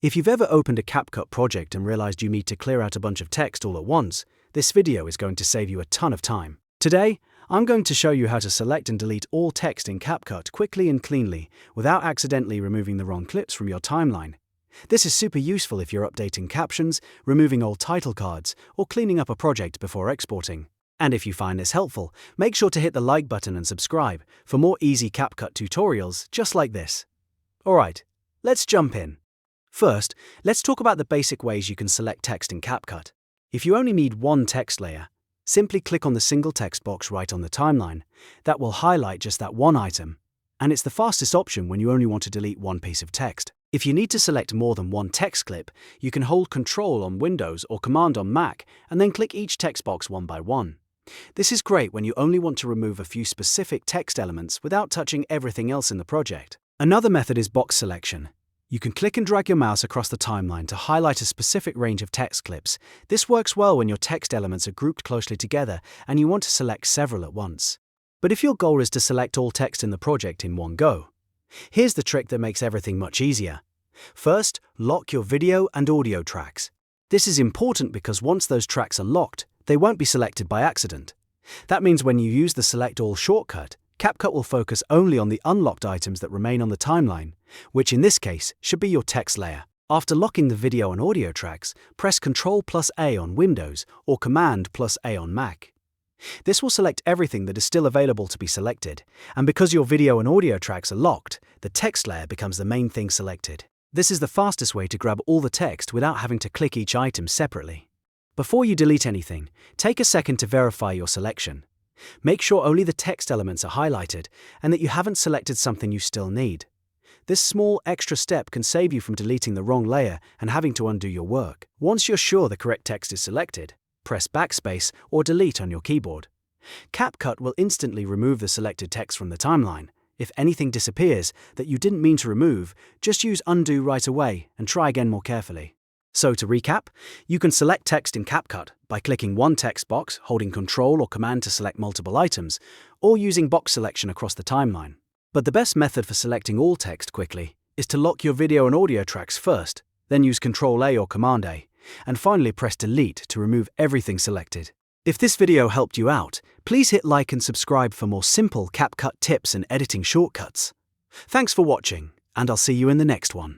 If you've ever opened a CapCut project and realized you need to clear out a bunch of text all at once, this video is going to save you a ton of time. Today, I'm going to show you how to select and delete all text in CapCut quickly and cleanly without accidentally removing the wrong clips from your timeline. This is super useful if you're updating captions, removing old title cards, or cleaning up a project before exporting. And if you find this helpful, make sure to hit the like button and subscribe for more easy CapCut tutorials just like this. Alright, let's jump in. First, let's talk about the basic ways you can select text in CapCut. If you only need one text layer, simply click on the single text box right on the timeline. That will highlight just that one item, and it's the fastest option when you only want to delete one piece of text. If you need to select more than one text clip, you can hold Ctrl on Windows or Command on Mac and then click each text box one by one. This is great when you only want to remove a few specific text elements without touching everything else in the project. Another method is box selection. You can click and drag your mouse across the timeline to highlight a specific range of text clips. This works well when your text elements are grouped closely together and you want to select several at once. But if your goal is to select all text in the project in one go, here's the trick that makes everything much easier. First, lock your video and audio tracks. This is important because once those tracks are locked, they won't be selected by accident. That means when you use the Select All shortcut, CapCut will focus only on the unlocked items that remain on the timeline, which in this case should be your text layer. After locking the video and audio tracks, press Ctrl+A on Windows or Command+A on Mac. This will select everything that is still available to be selected, and because your video and audio tracks are locked, the text layer becomes the main thing selected. This is the fastest way to grab all the text without having to click each item separately. Before you delete anything, take a second to verify your selection. Make sure only the text elements are highlighted and that you haven't selected something you still need. This small extra step can save you from deleting the wrong layer and having to undo your work. Once you're sure the correct text is selected, press Backspace or Delete on your keyboard. CapCut will instantly remove the selected text from the timeline. If anything disappears that you didn't mean to remove, just use Undo right away and try again more carefully. So to recap, you can select text in CapCut by clicking one text box, holding Ctrl or Command to select multiple items, or using box selection across the timeline. But the best method for selecting all text quickly is to lock your video and audio tracks first, then use Ctrl+A or Command+A, and finally press Delete to remove everything selected. If this video helped you out, please hit like and subscribe for more simple CapCut tips and editing shortcuts. Thanks for watching, and I'll see you in the next one.